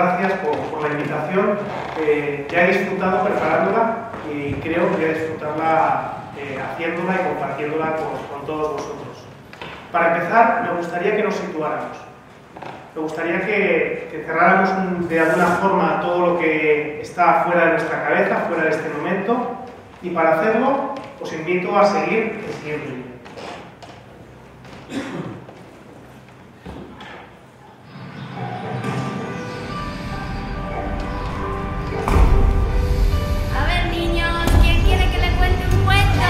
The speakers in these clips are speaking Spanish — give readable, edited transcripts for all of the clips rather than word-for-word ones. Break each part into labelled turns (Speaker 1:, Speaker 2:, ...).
Speaker 1: gracias por la invitación. Ya he disfrutado preparándola y creo que voy a disfrutarla haciéndola y compartiéndola con todos vosotros. Para empezar, me gustaría que nos situáramos. Me gustaría que cerráramos de alguna forma todo lo que está fuera de nuestra cabeza, fuera de este momento, y para hacerlo os invito a seguir el siguiente vídeo.
Speaker 2: A ver, niños, ¿quién quiere que le cuente un cuento?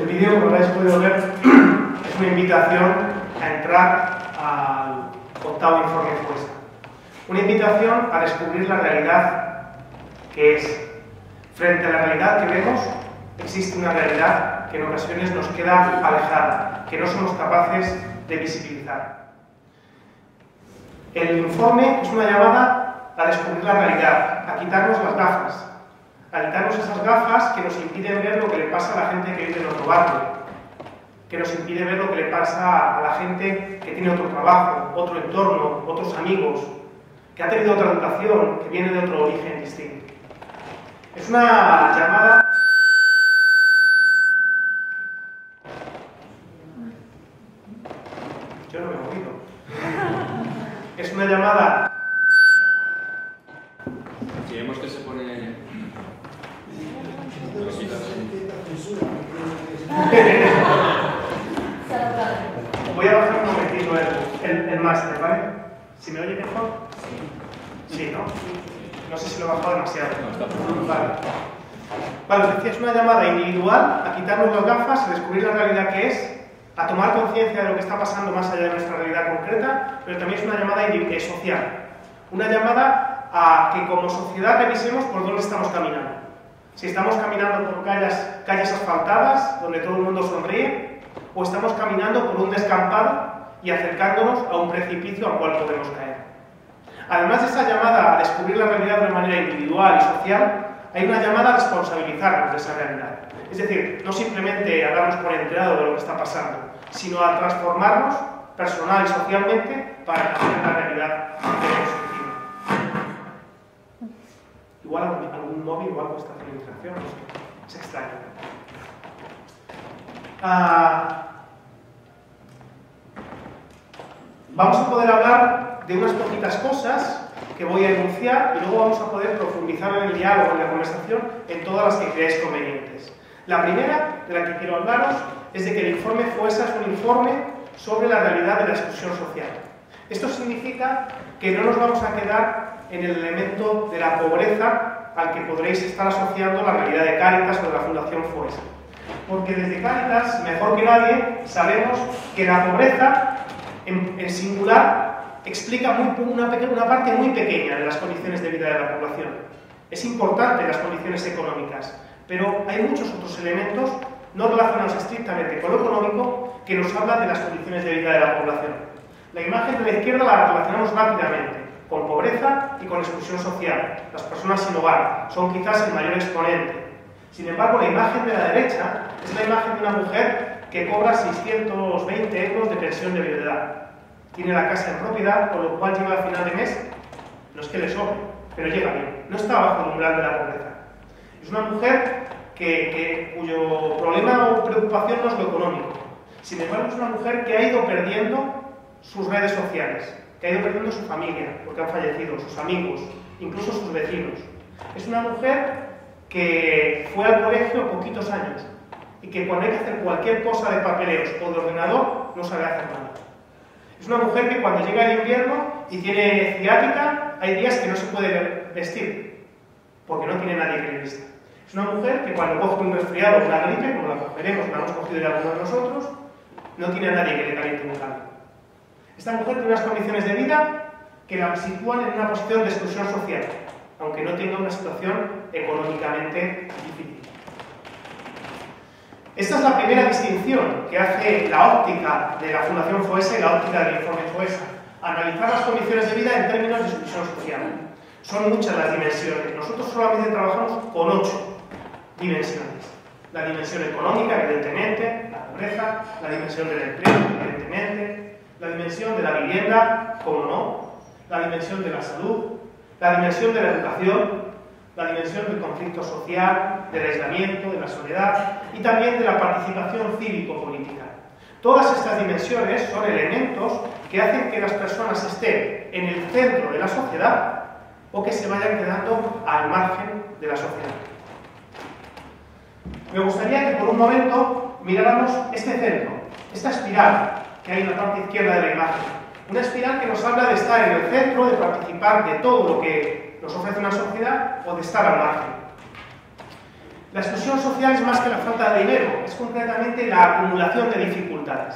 Speaker 1: El vídeo, como habéis podido ver, es una invitación a entrar al octavo informe Cuesta. Una invitación a descubrir la realidad que es. Frente a la realidad que vemos, existe una realidad que en ocasiones nos queda alejada, que no somos capaces de visibilizar. El informe es una llamada a descubrir la realidad, a quitarnos las gafas, a quitarnos esas gafas que nos impiden ver lo que le pasa a la gente que vive en otro barrio, que nos impide ver lo que le pasa a la gente que tiene otro trabajo, otro entorno, otros amigos, que ha tenido otra educación, que viene de otro origen distinto. Es una llamada... Yo no me he movido. Es una llamada...
Speaker 3: Si vemos que se pone...
Speaker 1: Voy a bajar un momentito el máster, ¿vale? ¿Si me oye mejor? Sí, ¿no? No sé si lo he bajado demasiado. Vale, os decía, es una llamada individual a quitarnos las gafas, a descubrir la realidad que es, a tomar conciencia de lo que está pasando más allá de nuestra realidad concreta, pero también es una llamada social. Una llamada a que como sociedad revisemos por dónde estamos caminando. Si estamos caminando por calles asfaltadas, donde todo el mundo sonríe, o estamos caminando por un descampado y acercándonos a un precipicio al cual podemos caer. Además de esa llamada a descubrir la realidad de una manera individual y social, hay una llamada a responsabilizarnos de esa realidad. Es decir, no simplemente a darnos por enterado de lo que está pasando, sino a transformarnos personal y socialmente para cambiar la realidad que tenemos encima. Igual algún móvil o algo está haciendo distracción, no sé. Es extraño. Vamos a poder hablar de unas poquitas cosas que voy a enunciar y luego vamos a poder profundizar en el diálogo, en la conversación, en todas las que creáis convenientes. La primera de la que quiero hablaros es de que el informe FOESA es un informe sobre la realidad de la exclusión social. Esto significa que no nos vamos a quedar en el elemento de la pobreza al que podréis estar asociando la realidad de Cáritas o de la Fundación FOESA. Porque desde Cáritas, mejor que nadie, sabemos que la pobreza, en singular, explica una parte muy pequeña de las condiciones de vida de la población. Es importante las condiciones económicas, pero hay muchos otros elementos no relacionados estrictamente con lo económico que nos hablan de las condiciones de vida de la población. La imagen de la izquierda la relacionamos rápidamente con pobreza y con exclusión social. Las personas sin hogar son quizás el mayor exponente. Sin embargo, la imagen de la derecha es la imagen de una mujer que cobra 620 euros de pensión de viudedad. Tiene la casa en propiedad, con lo cual llega a final de mes, no es que le sobre, pero llega bien. No está bajo el umbral de la pobreza. Es una mujer cuyo problema o preocupación no es lo económico. Sin embargo, es una mujer que ha ido perdiendo sus redes sociales, que ha ido perdiendo su familia, porque han fallecido, sus amigos, incluso sus vecinos. Es una mujer que fue al colegio poquitos años y que cuando hay que hacer cualquier cosa de papeleos o de ordenador, no sabe hacer nada. Es una mujer que cuando llega el invierno y tiene ciática, hay días que no se puede vestir, porque no tiene nadie que le vista. Es una mujer que cuando coge un resfriado o una gripe, como la cogeremos, la hemos cogido de algunos de nosotros, no tiene a nadie que le caliente un cambio. Esta mujer tiene unas condiciones de vida que la sitúan en una posición de exclusión social, aunque no tenga una situación económicamente difícil. Esta es la primera distinción que hace la óptica de la Fundación FOESA y la óptica del informe FOESA. Analizar las condiciones de vida en términos de exclusión social. Son muchas las dimensiones. Nosotros solamente trabajamos con 8 dimensiones. La dimensión económica, evidentemente, la pobreza, la dimensión del empleo, evidentemente, la dimensión de la vivienda, como no, la dimensión de la salud, la dimensión de la educación, la dimensión del conflicto social, del aislamiento, de la soledad y también de la participación cívico-política. Todas estas dimensiones son elementos que hacen que las personas estén en el centro de la sociedad o que se vayan quedando al margen de la sociedad. Me gustaría que por un momento miráramos este centro, esta espiral que hay en la parte izquierda de la imagen. Una espiral que nos habla de estar en el centro, de participar de todo lo que nos ofrece una sociedad o de estar al margen. La exclusión social es más que la falta de dinero, es concretamente la acumulación de dificultades.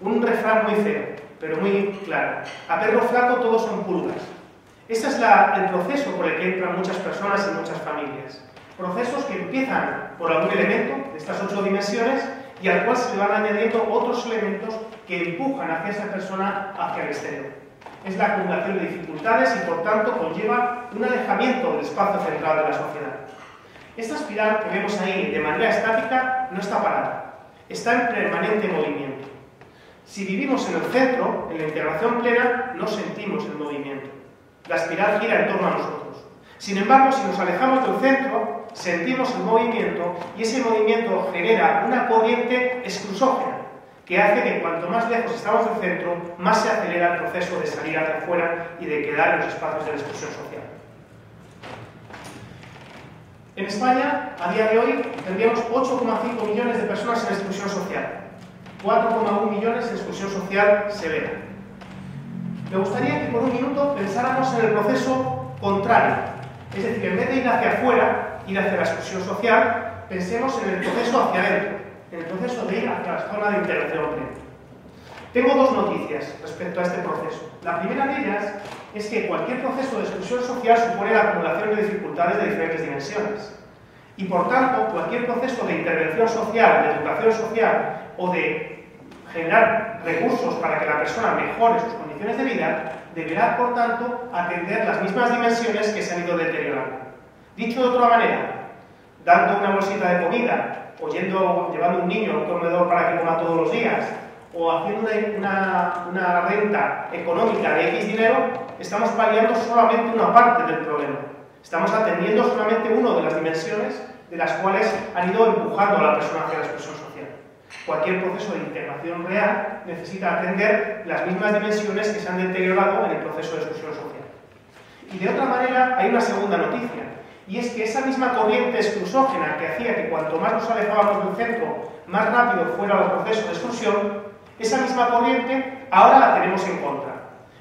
Speaker 1: Un refrán muy feo, pero muy claro. A perro flaco todos son pulgas. Este es el proceso por el que entran muchas personas y muchas familias. Procesos que empiezan por algún elemento de estas 8 dimensiones y al cual se le van añadiendo otros elementos que empujan hacia esa persona hacia el exterior. Es la acumulación de dificultades y por tanto conlleva un alejamiento del espacio central de la sociedad. Esta espiral que vemos ahí de manera estática no está parada, está en permanente movimiento. Si vivimos en el centro, en la integración plena, no sentimos el movimiento. La espiral gira en torno a nosotros. Sin embargo, si nos alejamos del centro, sentimos el movimiento y ese movimiento genera una corriente exclusógena que hace que cuanto más lejos estamos del centro, más se acelera el proceso de salir hacia afuera y de quedar en los espacios de la exclusión social. En España, a día de hoy, tendríamos 8,5 millones de personas en exclusión social, 4,1 millones en exclusión social severa. Me gustaría que por un minuto pensáramos en el proceso contrario, es decir, en vez de ir hacia afuera, ir hacia la exclusión social, pensemos en el proceso hacia adentro, en el proceso de ir hacia la zona de integración plena. Tengo dos noticias respecto a este proceso. La primera de ellas es que cualquier proceso de exclusión social supone la acumulación de dificultades de diferentes dimensiones. Y por tanto, cualquier proceso de intervención social, de educación social o de generar recursos para que la persona mejore sus condiciones de vida, deberá, por tanto, atender las mismas dimensiones que se han ido deteriorando. Dicho de otra manera, dando una bolsita de comida, o llevando un niño a un comedor para que coma todos los días, o haciendo una renta económica de X dinero, estamos paliando solamente una parte del problema. Estamos atendiendo solamente una de las dimensiones de las cuales han ido empujando a la persona hacia la exclusión social. Cualquier proceso de integración real necesita atender las mismas dimensiones que se han deteriorado en el proceso de exclusión social. Y de otra manera, hay una segunda noticia, y es que esa misma corriente exclusógena que hacía que cuanto más nos alejábamos del centro, más rápido fuera el proceso de exclusión, esa misma corriente ahora la tenemos en contra.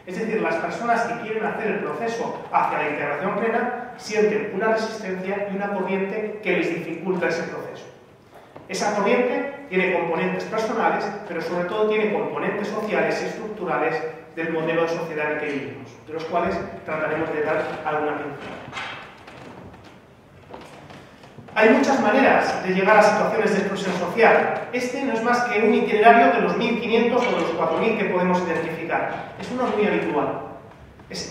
Speaker 1: Es decir, las personas que quieren hacer el proceso hacia la integración plena sienten una resistencia y una corriente que les dificulta ese proceso. Esa corriente tiene componentes personales, pero sobre todo tiene componentes sociales y estructurales del modelo de sociedad en el que vivimos, de los cuales trataremos de dar alguna pincelada. Hay muchas maneras de llegar a situaciones de exclusión social. Este no es más que un itinerario de los 1.500 o de los 4.000 que podemos identificar. Es uno muy habitual.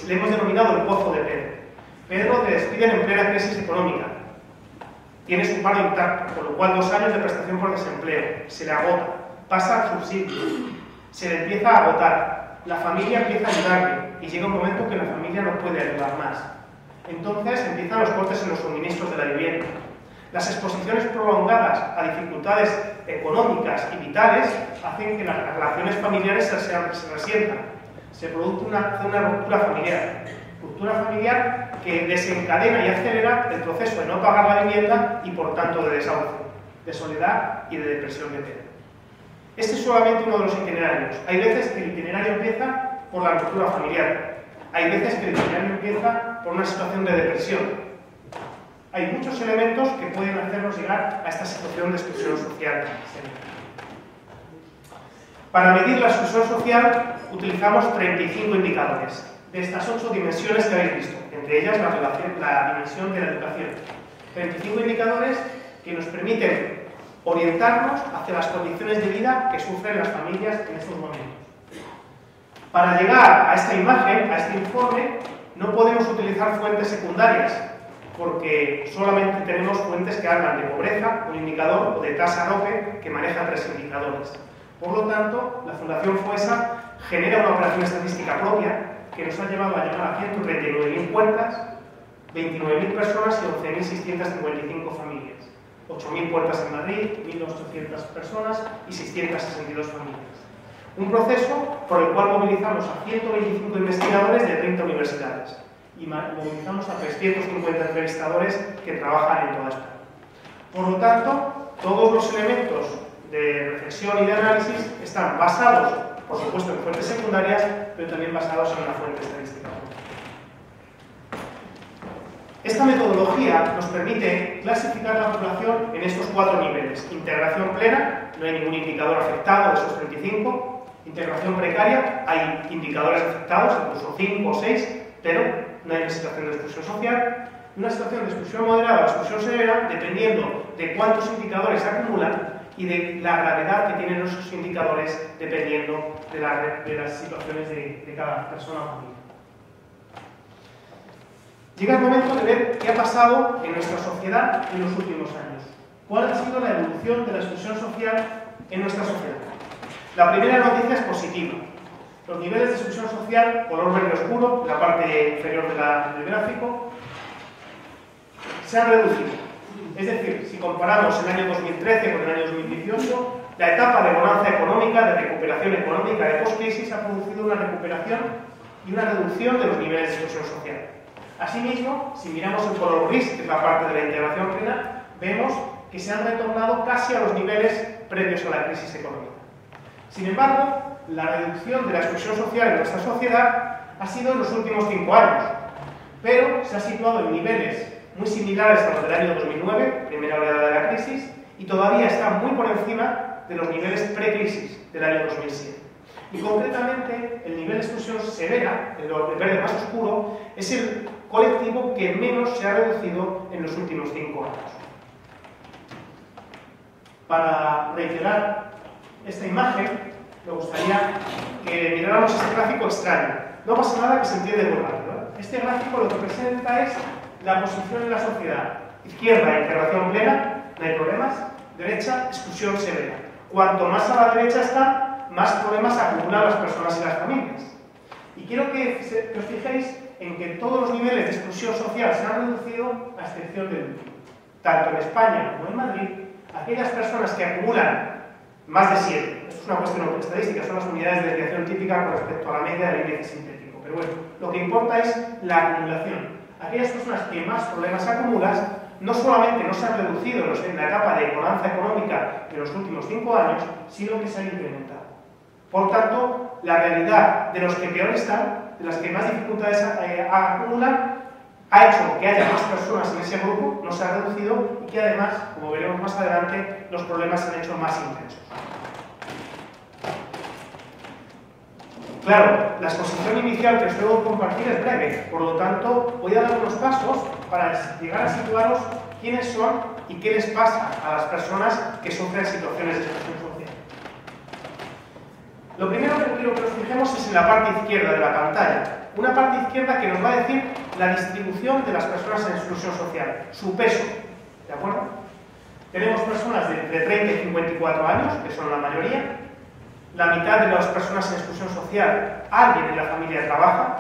Speaker 1: Le hemos denominado el pozo de Pedro. Pedro le despiden en plena crisis económica. Tiene su paro intacto, con lo cual 2 años de prestación por desempleo. Se le agota. Pasa al subsidio. Se le empieza a agotar. La familia empieza a ayudarle y llega un momento que la familia no puede ayudar más. Entonces empiezan los cortes en los suministros de la vivienda. Las exposiciones prolongadas a dificultades económicas y vitales hacen que las relaciones familiares se resientan. Se produce una ruptura familiar. Ruptura familiar que desencadena y acelera el proceso de no pagar la vivienda y, por tanto, de desahucio, de soledad y de depresión de pena. Este es solamente uno de los itinerarios. Hay veces que el itinerario empieza por la ruptura familiar. Hay veces que el itinerario empieza por una situación de depresión. Hay muchos elementos que pueden hacernos llegar a esta situación de exclusión social. Para medir la exclusión social utilizamos 35 indicadores, de estas 8 dimensiones que habéis visto, entre ellas la dimensión de la educación. 35 indicadores que nos permiten orientarnos hacia las condiciones de vida que sufren las familias en estos momentos. Para llegar a esta imagen, a este informe, no podemos utilizar fuentes secundarias, porque solamente tenemos fuentes que hablan de pobreza, un indicador, o de tasa ROPE, que maneja 3 indicadores. Por lo tanto, la Fundación FOESA genera una operación estadística propia que nos ha llevado a llegar a 139.000 puertas, 29.000 personas y 11.655 familias. 8.000 puertas en Madrid, 1.800 personas y 662 familias. Un proceso por el cual movilizamos a 125 investigadores de 30 universidades y movilizamos a 350 entrevistadores que trabajan en toda España. Por lo tanto, todos los elementos de reflexión y de análisis están basados, por supuesto, en fuentes secundarias, pero también basados en una fuente estadística. Esta metodología nos permite clasificar la población en estos 4 niveles. Integración plena, no hay ningún indicador afectado de esos 35. Integración precaria, hay indicadores afectados, incluso 5 o 6, pero no hay una situación de exclusión social. Una situación de exclusión moderada o exclusión severa, dependiendo de cuántos indicadores se acumulan y de la gravedad que tienen esos indicadores, dependiendo de las situaciones de cada persona o familia. Llega el momento de ver qué ha pasado en nuestra sociedad en los últimos años. ¿Cuál ha sido la evolución de la exclusión social en nuestra sociedad? La primera noticia es positiva. Los niveles de exclusión social, color verde oscuro, en la parte inferior del gráfico, se han reducido. Es decir, si comparamos el año 2013 con el año 2018, la etapa de bonanza económica, de recuperación económica, de post-crisis, ha producido una recuperación y una reducción de los niveles de exclusión social. Asimismo, si miramos el color gris, que es la parte de la integración plena, vemos que se han retornado casi a los niveles previos a la crisis económica. Sin embargo, la reducción de la exclusión social en nuestra sociedad ha sido en los últimos 5 años, pero se ha situado en niveles muy similares a los del año 2009, primera oleada de la crisis, y todavía está muy por encima de los niveles precrisis del año 2007. Y concretamente, el nivel de exclusión severa, el verde más oscuro, es el colectivo que menos se ha reducido en los últimos 5 años. Para reiterar esta imagen, me gustaría que miráramos este gráfico extraño. No pasa nada, que se entiende muy rápido, ¿eh? Este gráfico lo que presenta es la posición en la sociedad. Izquierda, integración plena, no hay problemas. Derecha, exclusión severa. Cuanto más a la derecha está, más problemas acumulan las personas y las familias. Y quiero que os fijéis en que todos los niveles de exclusión social se han reducido, a excepción del último. Tanto en España como en Madrid, aquellas personas que acumulan más de 7, esto es una cuestión estadística, son las unidades de desviación típica con respecto a la media del índice sintético. Pero bueno, lo que importa es la acumulación. Aquellas personas que más problemas acumulan, no solamente no se han reducido en la etapa de bonanza económica de los últimos 5 años, sino que se han incrementado. Por tanto, la realidad de los que peor están, de las que más dificultades acumulan, ha hecho que haya más personas en ese grupo, no se ha reducido, y que además, como veremos más adelante, los problemas se han hecho más intensos. Claro, la exposición inicial que os debo compartir es breve, por lo tanto, voy a dar unos pasos para llegar a situaros quiénes son y qué les pasa a las personas que sufren situaciones de exclusión social. Lo primero que quiero que nos fijemos es en la parte izquierda de la pantalla. Una parte izquierda que nos va a decir la distribución de las personas en exclusión social, su peso, ¿de acuerdo? Tenemos personas de entre 30 y 54 años, que son la mayoría. La mitad de las personas en exclusión social, alguien en la familia trabaja.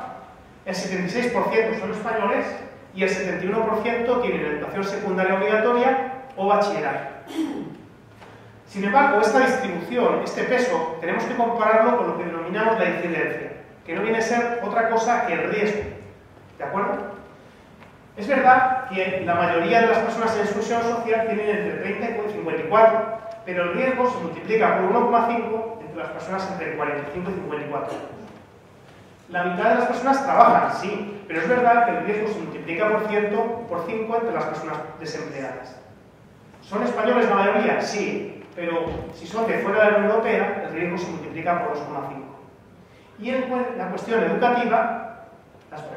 Speaker 1: El 76% son españoles y el 71% tienen educación secundaria obligatoria o bachillerato. Sin embargo, esta distribución, este peso, tenemos que compararlo con lo que denominamos la incidencia, que no viene a ser otra cosa que el riesgo. ¿De acuerdo? Es verdad que la mayoría de las personas en exclusión social tienen entre 30 y 54, pero el riesgo se multiplica por 1,5 entre las personas entre 45 y 54 años. La mitad de las personas trabajan, sí, pero es verdad que el riesgo se multiplica por 5 entre las personas desempleadas. ¿Son españoles la mayoría? Sí, pero si son de fuera de la Unión Europea, el riesgo se multiplica por 2,5. Y en la cuestión educativa,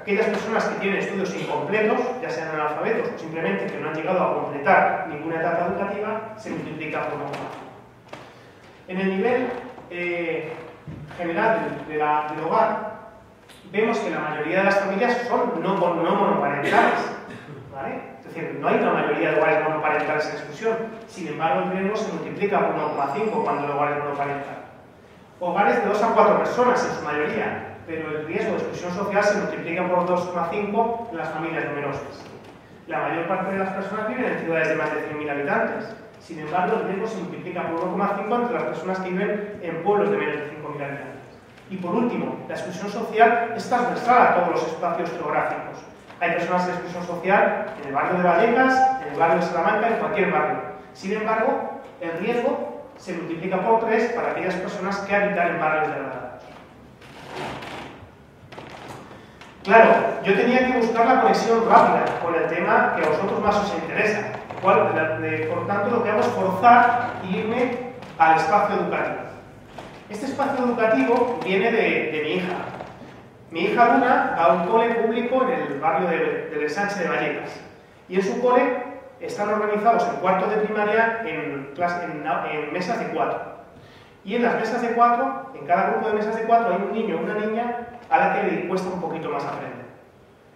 Speaker 1: aquellas personas que tienen estudios incompletos, ya sean analfabetos o simplemente que no han llegado a completar ninguna etapa educativa, se multiplica por 1,5. En el nivel general del hogar, vemos que la mayoría de las familias son no monoparentales, ¿vale? Es decir, no hay una mayoría de hogares monoparentales en exclusión. Sin embargo, el riesgo se multiplica por 1,5 cuando el hogar es monoparental. Hogares de 2 a 4 personas en su mayoría, pero el riesgo de exclusión social se multiplica por 2,5 en las familias numerosas. La mayor parte de las personas viven en ciudades de más de 100.000 habitantes. Sin embargo, el riesgo se multiplica por 1,5 entre las personas que viven en pueblos de menos de 5.000 habitantes. Y por último, la exclusión social es transversal a todos los espacios geográficos. Hay personas en exclusión social en el barrio de Vallecas, en el barrio de Salamanca, en cualquier barrio. Sin embargo, el riesgo se multiplica por 3 para aquellas personas que habitan en barrios degradados. Claro, yo tenía que buscar la conexión rápida con el tema que a vosotros más os interesa. Por tanto, lo que hago es forzar y irme al espacio educativo. Este espacio educativo viene de mi hija. Mi hija Luna va a un cole público en el barrio del Ensanche de Vallecas. Y en su cole están organizados en cuarto de primaria en mesas de 4. Y en las mesas de 4, en cada grupo de mesas de 4, hay un niño o una niña a la que le cuesta un poquito más aprender.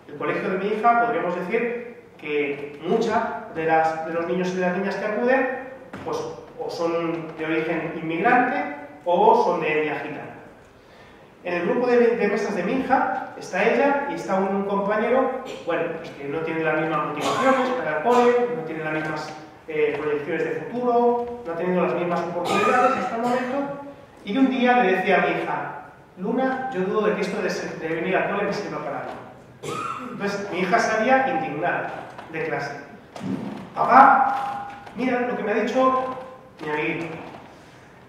Speaker 1: El colegio de mi hija, podríamos decir que muchos de los niños y de las niñas que acuden, pues o son de origen inmigrante o son de etnia gitana. En el grupo de mesas de mi hija está ella y está un compañero, bueno, pues que no tiene las mismas motivaciones para el cole, no tiene las mismas proyecciones de futuro, no ha tenido las mismas oportunidades hasta el momento, y un día le decía a mi hija: Luna, yo dudo de que esto de venir al cole me sirva para algo. Entonces mi hija salía indignada de clase. Papá, mira lo que me ha dicho mi amiguito.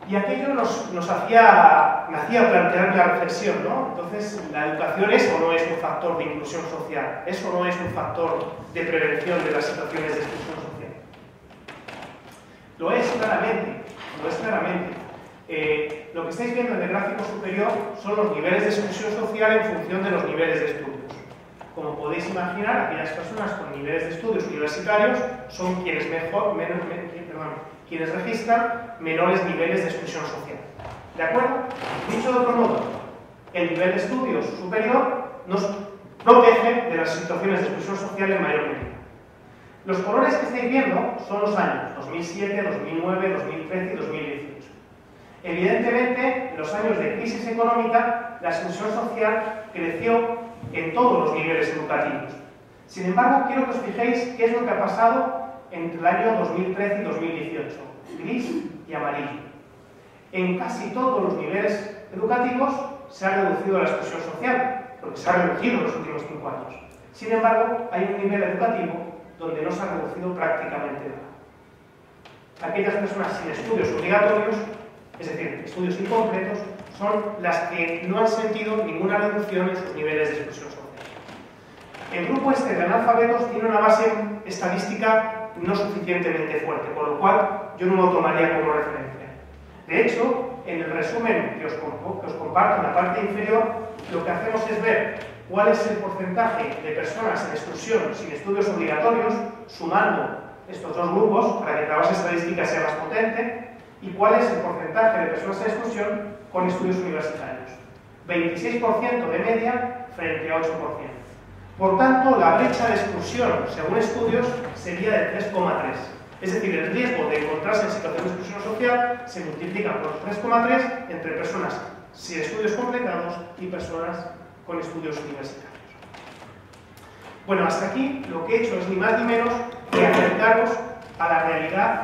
Speaker 1: Y aquello me hacía plantear la reflexión, ¿no? Entonces, ¿la educación es o no es un factor de inclusión social? ¿Es o no es un factor de prevención de las situaciones de exclusión social? Lo es claramente, lo es claramente. lo que estáis viendo en el gráfico superior son los niveles de exclusión social en función de los niveles de estudios. Como podéis imaginar, aquellas personas con niveles de estudios universitarios son quienes quienes registran menores niveles de exclusión social. ¿De acuerdo? Dicho de otro modo, el nivel de estudios superior nos protege de las situaciones de exclusión social en mayor medida. Los colores que estáis viendo son los años 2007, 2009, 2013 y 2018. Evidentemente, en los años de crisis económica, la exclusión social creció en todos los niveles educativos. Sin embargo, quiero que os fijéis qué es lo que ha pasado entre el año 2013 y 2018, gris y amarillo. En casi todos los niveles educativos se ha reducido la exclusión social, porque se ha reducido en los últimos 5 años. Sin embargo, hay un nivel educativo donde no se ha reducido prácticamente nada. Aquellas personas sin estudios obligatorios, es decir, estudios incompletos, son las que no han sentido ninguna reducción en sus niveles de exclusión social. El grupo este de analfabetos tiene una base estadística no suficientemente fuerte, por lo cual yo no lo tomaría como referencia. De hecho, en el resumen que os comparto en la parte inferior, lo que hacemos es ver cuál es el porcentaje de personas en exclusión sin estudios obligatorios, sumando estos dos grupos para que la base estadística sea más potente, y cuál es el porcentaje de personas en exclusión con estudios universitarios. 26% de media frente a 8%. Por tanto, la brecha de exclusión, según estudios, sería de 3,3. Es decir, el riesgo de encontrarse en situación de exclusión social se multiplica por 3,3 entre personas sin estudios completados y personas con estudios universitarios. Bueno, hasta aquí lo que he hecho es ni más ni menos que acercaros a la realidad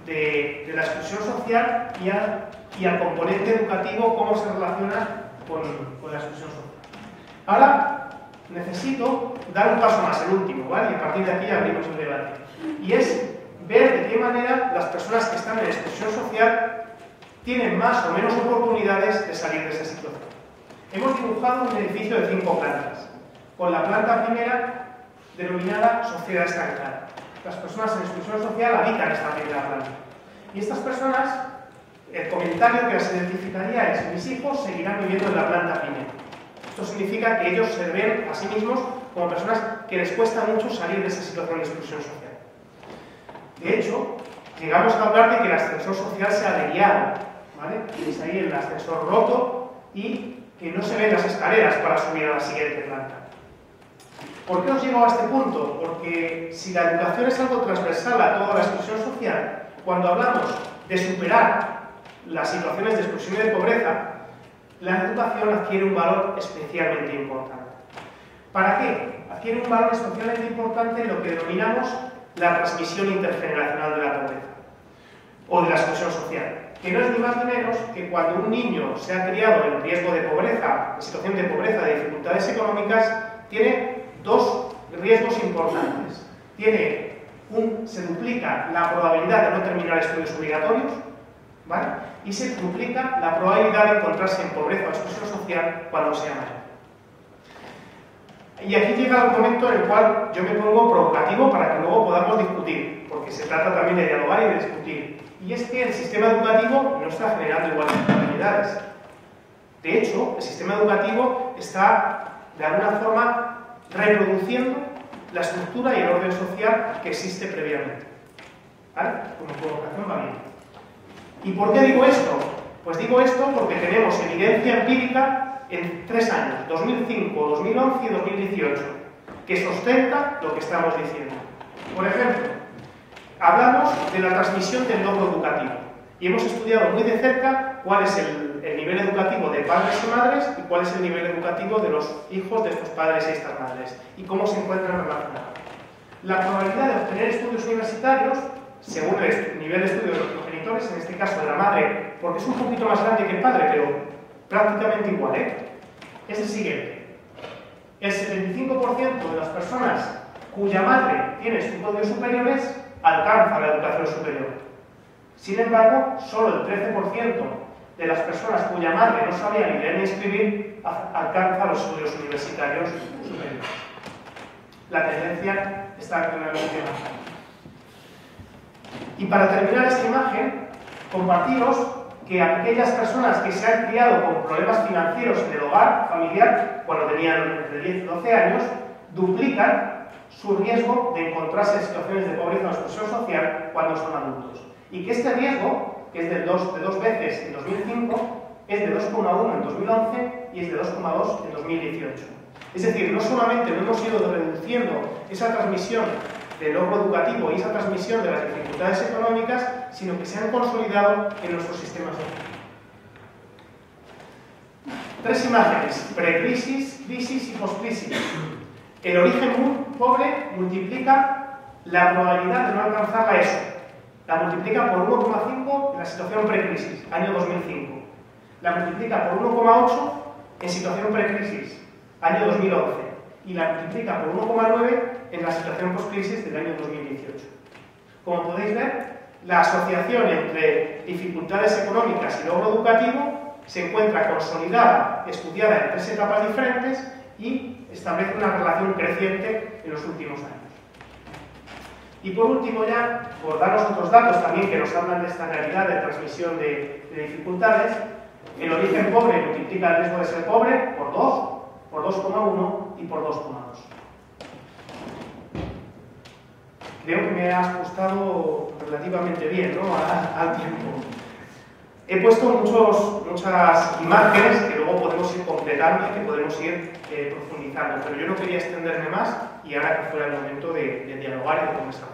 Speaker 1: de la exclusión social y al componente educativo, cómo se relaciona con la exclusión social. Ahora necesito dar un paso más, el último, ¿vale? Y a partir de aquí abrimos el debate. Y es ver de qué manera las personas que están en exclusión social tienen más o menos oportunidades de salir de esa situación. Hemos dibujado un edificio de 5 plantas, con la planta primera denominada sociedad estancada. Las personas en exclusión social habitan esta primera planta. Y estas personas, el comentario que las identificaría es: mis hijos seguirán viviendo en la planta primera. Esto significa que ellos se ven a sí mismos como personas que les cuesta mucho salir de esa situación de exclusión social. De hecho, llegamos a hablar de que el ascensor social se ha averiado, ¿vale? Tenéis ahí el ascensor roto y que no se ven las escaleras para subir a la siguiente planta. ¿Por qué os llego a este punto? Porque si la educación es algo transversal a toda la exclusión social, cuando hablamos de superar las situaciones de exclusión y de pobreza, la educación adquiere un valor especialmente importante. ¿Para qué? Adquiere un valor especialmente importante en lo que denominamos la transmisión intergeneracional de la pobreza o de la exclusión social, que no es ni más ni menos que cuando un niño se ha criado en riesgo de pobreza, en situación de pobreza, de dificultades económicas, tiene dos riesgos importantes. Se duplica la probabilidad de no terminar estudios obligatorios, ¿vale? Y se duplica la probabilidad de encontrarse en pobreza o exclusión social cuando sea mayor. Y aquí llega el momento en el cual yo me pongo provocativo para que luego podamos discutir, porque se trata también de dialogar y de discutir. Y es que el sistema educativo no está generando iguales oportunidades. De hecho, el sistema educativo está, de alguna forma, reproduciendo la estructura y el orden social que existe previamente. ¿Vale? Como provocación va bien. ¿Y por qué digo esto? Pues digo esto porque tenemos evidencia empírica en 3 años, 2005, 2011 y 2018, que sustenta lo que estamos diciendo. Por ejemplo, hablamos de la transmisión del logro educativo y hemos estudiado muy de cerca cuál es el nivel educativo de padres y madres y cuál es el nivel educativo de los hijos de estos padres y estas madres y cómo se encuentran relacionados. La probabilidad de obtener estudios universitarios, según el nivel de estudio de los progenitores, en este caso de la madre, porque es un poquito más grande que el padre, pero prácticamente igual, es el siguiente. El 75% de las personas cuya madre tiene estudios superiores alcanza la educación superior. Sin embargo, solo el 13% de las personas cuya madre no sabía ni leer ni escribir alcanza los estudios universitarios superiores. La tendencia está claramente marcada. Y para terminar esta imagen, compartiros que aquellas personas que se han criado con problemas financieros en el hogar familiar, cuando tenían entre 10 y 12 años, duplican su riesgo de encontrarse en situaciones de pobreza o exclusión social cuando son adultos. Y que este riesgo, que es de dos veces en 2005, es de 2,1 en 2011 y es de 2,2 en 2018. Es decir, no solamente no hemos ido reduciendo esa transmisión del logro educativo y esa transmisión de las dificultades económicas, sino que se han consolidado en nuestros sistemas educativos. 3 imágenes: precrisis, crisis y postcrisis. El origen pobre multiplica la probabilidad de no alcanzar la ESO. La multiplica por 1,5 en la situación precrisis, año 2005. La multiplica por 1,8 en situación precrisis, año 2011. Y la multiplica por 1,9 en la situación postcrisis del año 2018. Como podéis ver, la asociación entre dificultades económicas y logro educativo se encuentra consolidada, estudiada en 3 etapas diferentes y establece una relación creciente en los últimos años. Y por último ya, por daros otros datos también que nos hablan de esta realidad de transmisión de dificultades, el origen pobre multiplica el riesgo de ser pobre por 2, por 2,1 y por 2,2. Creo que me ha ajustado relativamente bien, ¿no?, al tiempo. He puesto muchas imágenes que luego podemos ir completando y que podemos ir profundizando, pero yo no quería extenderme más y ahora que fuera el momento de dialogar y de conversar.